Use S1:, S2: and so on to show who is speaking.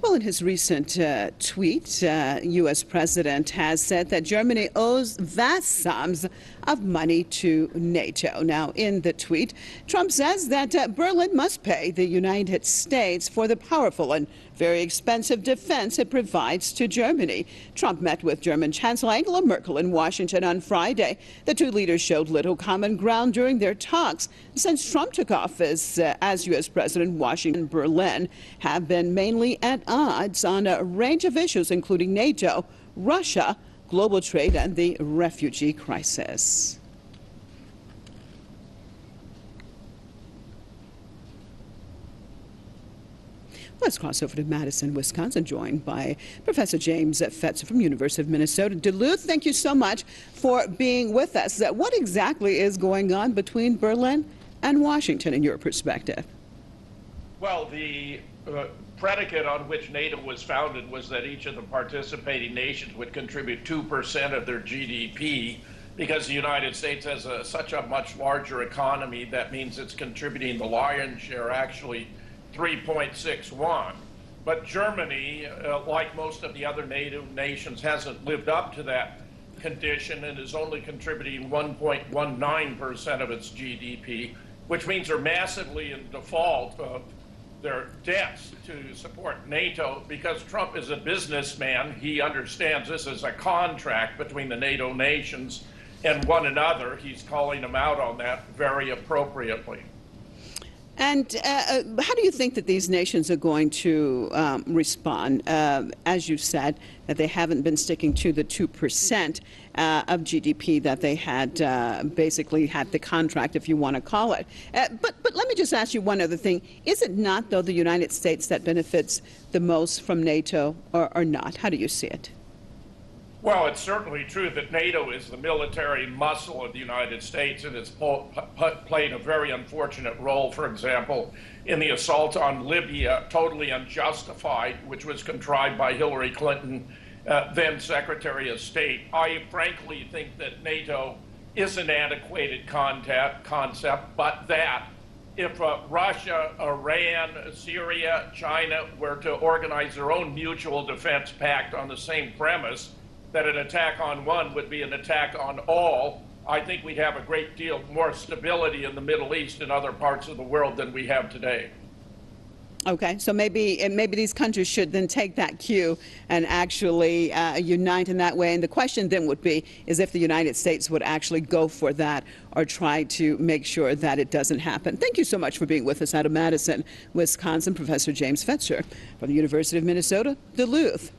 S1: Well, in his recent tweet, U.S. President has said that Germany owes vast sums of money to NATO. Now, in the tweet, Trump says that Berlin must pay the United States for the powerful and very expensive defense it provides to Germany. Trump met with German Chancellor Angela Merkel in Washington on Friday. The two leaders showed little common ground during their talks. Since Trump took office as U.S. President, Washington and Berlin have been mainly at odds on a range of issues, including NATO, Russia, global trade, and the refugee crisis. Let's cross over to Madison, Wisconsin, joined by Professor James Fetzer from University of Minnesota Duluth. Thank you so much for being with us. What exactly is going on between Berlin and Washington in your perspective?
S2: Well, the predicate on which NATO was founded was that each of the participating nations would contribute 2% of their GDP. Because the United States has such a much larger economy, that means it's contributing the lion's share, actually 3.61. But Germany, like most of the other NATO nations, hasn't lived up to that condition and is only contributing 1.19% of its GDP, which means they're massively in default of their debts to support NATO. Because Trump is a businessman, he understands this is a contract between the NATO nations and one another. He's calling them out on that very appropriately.
S1: And how do you think that these nations are going to respond? As you said, that they haven't been sticking to the 2% of GDP that they had basically had the contract, if you want to call it. But let me just ask you one other thing. Is it not, though, the United States that benefits the most from NATO, or not? How do you see it?
S2: Well, it's certainly true that NATO is the military muscle of the United States, and it's played a very unfortunate role, for example, in the assault on Libya, totally unjustified, which was contrived by Hillary Clinton, then Secretary of State. I frankly think that NATO is an antiquated concept, but that if Russia, Iran, Syria, China were to organize their own mutual defense pact on the same premise, that an attack on one would be an attack on all, I think we'd have a great deal more stability in the Middle East and other parts of the world than we have today.
S1: Okay, so maybe these countries should then take that cue and actually unite in that way. And the question then would be, is if the United States would actually go for that or try to make sure that it doesn't happen. Thank you so much for being with us out of Madison, Wisconsin, Professor James Fetzer from the University of Minnesota Duluth.